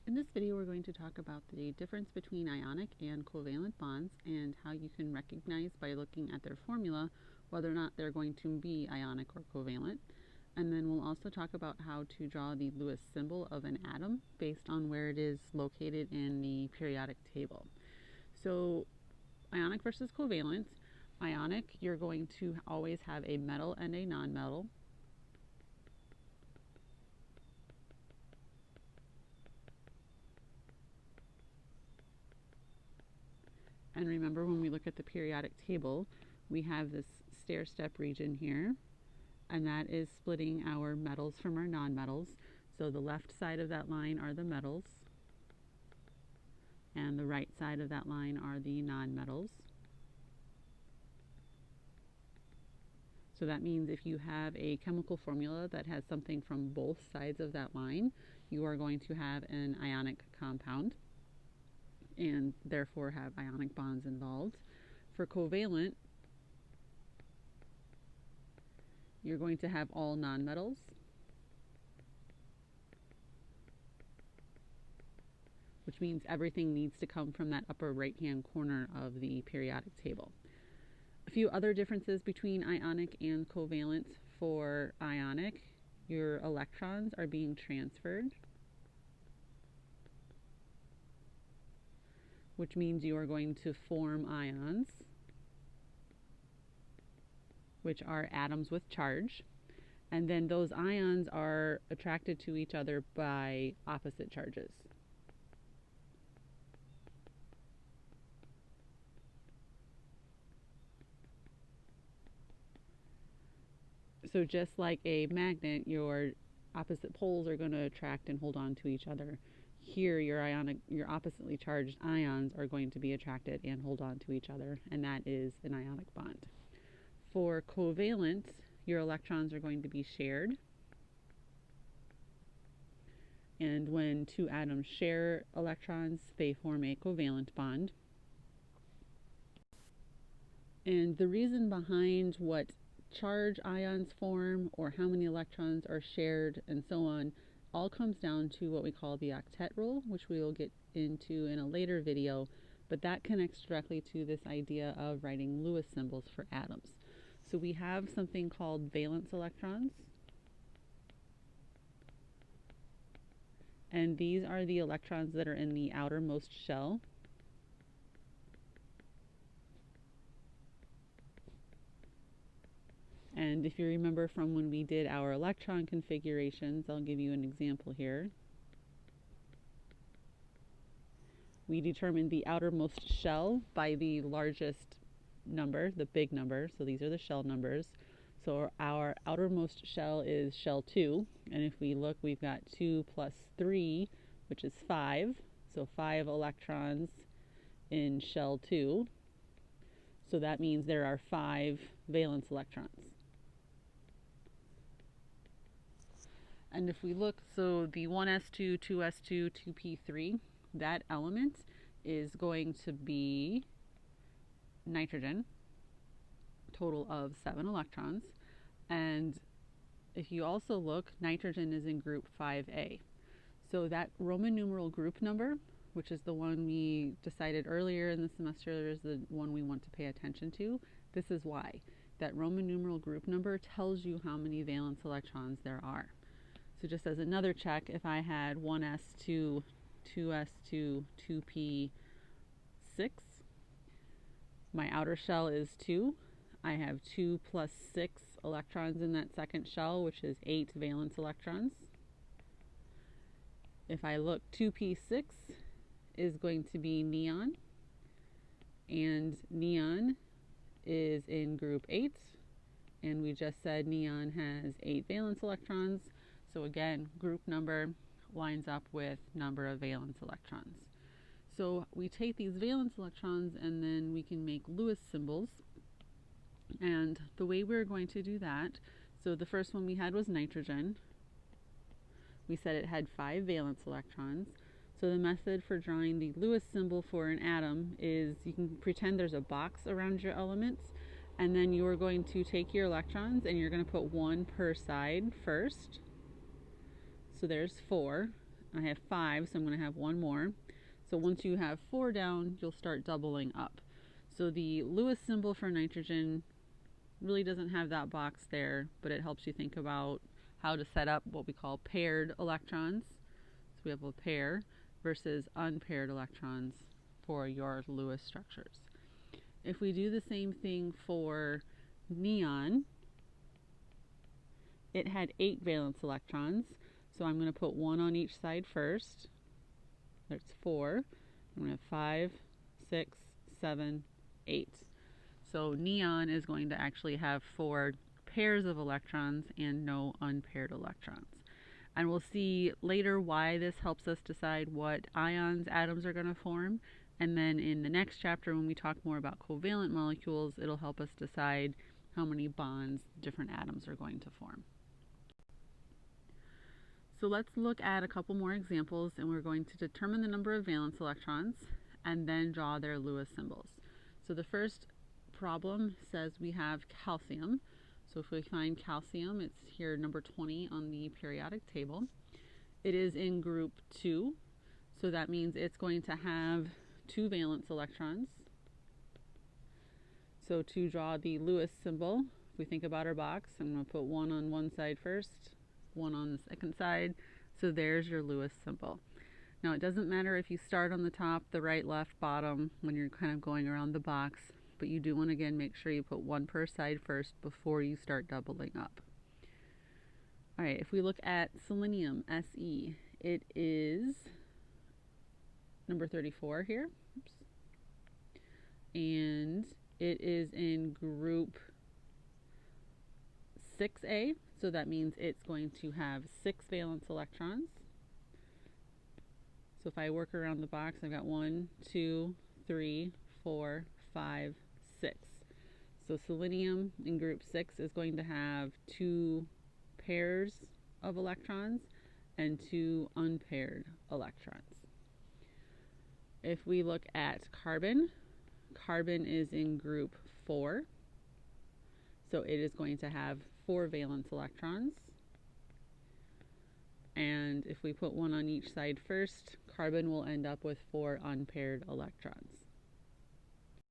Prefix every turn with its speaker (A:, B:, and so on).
A: In this video, we're going to talk about the difference between ionic and covalent bonds and how you can recognize by looking at their formula whether or not they're going to be ionic or covalent. And then we'll also talk about how to draw the Lewis symbol of an atom based on where it is located in the periodic table. So ionic versus covalent. Ionic, you're going to always have a metal and a nonmetal. And remember, when we look at the periodic table, we have this stair-step region here, and that is splitting our metals from our nonmetals. So the left side of that line are the metals, and the right side of that line are the nonmetals. So that means if you have a chemical formula that has something from both sides of that line, you are going to have an ionic compound and therefore have ionic bonds involved. For covalent, you're going to have all nonmetals, which means everything needs to come from that upper right-hand corner of the periodic table. A few other differences between ionic and covalent. For ionic, your electrons are being transferred, which means you are going to form ions, which are atoms with charge, and then those ions are attracted to each other by opposite charges. So just like a magnet, your opposite poles are going to attract and hold on to each other. Here, your oppositely charged ions are going to be attracted and hold on to each other, and that is an ionic bond. For covalent, your electrons are going to be shared. And when two atoms share electrons, they form a covalent bond. And the reason behind what charge ions form or how many electrons are shared and so on all comes down to what we call the octet rule, which we will get into in a later video, but that connects directly to this idea of writing Lewis symbols for atoms. So we have something called valence electrons, and these are the electrons that are in the outermost shell. And if you remember from when we did our electron configurations, I'll give you an example here. We determined the outermost shell by the largest number, the big number, so these are the shell numbers. So our outermost shell is shell 2, and if we look, we've got 2 plus 3, which is 5, so 5 electrons in shell 2. So that means there are 5 valence electrons. And if we look, so the 1s2, 2s2, 2p3, that element is going to be nitrogen, total of 7 electrons. And if you also look, nitrogen is in group 5a. So that Roman numeral group number, which is the one we decided earlier in the semester is the one we want to pay attention to, this is why. That Roman numeral group number tells you how many valence electrons there are. So just as another check, if I had 1s2, 2s2, 2p6, my outer shell is 2. I have 2 plus 6 electrons in that second shell, which is 8 valence electrons. If I look, 2p6 is going to be neon, and neon is in group 8, and we just said neon has 8 valence electrons. So again, group number lines up with number of valence electrons. So we take these valence electrons and then we can make Lewis symbols. And the way we're going to do that, so the first one we had was nitrogen. We said it had 5 valence electrons. So the method for drawing the Lewis symbol for an atom is you can pretend there's a box around your elements, and then you are going to take your electrons and you're going to put 1 per side first. So there's 4. I have 5, so I'm going to have one more. So once you have 4 down, you'll start doubling up. So the Lewis symbol for nitrogen really doesn't have that box there, but it helps you think about how to set up what we call paired electrons. So we have a pair versus unpaired electrons for your Lewis structures. If we do the same thing for neon, it had 8 valence electrons, so I'm going to put 1 on each side first. There's 4. I'm going to have 5, 6, 7, 8. So neon is going to actually have 4 pairs of electrons and no unpaired electrons. And we'll see later why this helps us decide what ions atoms are going to form. And then in the next chapter, when we talk more about covalent molecules, it'll help us decide how many bonds different atoms are going to form. So let's look at a couple more examples, and we're going to determine the number of valence electrons and then draw their Lewis symbols. So the first problem says we have calcium. So if we find calcium, it's here number 20 on the periodic table. It is in group 2, so that means it's going to have 2 valence electrons. So to draw the Lewis symbol, if we think about our box, I'm going to put 1 on one side first, 1 on the second side. So there's your Lewis symbol. Now it doesn't matter if you start on the top, the right, left, bottom when you're kind of going around the box, but you do want to again make sure you put 1 per side first before you start doubling up. Alright, if we look at selenium, Se, it is number 34 here. Oops. And it is in group 6A, so that means it's going to have 6 valence electrons. So if I work around the box, I've got 1, 2, 3, 4, 5, 6. So selenium in group 6 is going to have 2 pairs of electrons and 2 unpaired electrons. If we look at carbon, carbon is in group 4. So it is going to have 4 valence electrons. And if we put 1 on each side first, carbon will end up with 4 unpaired electrons.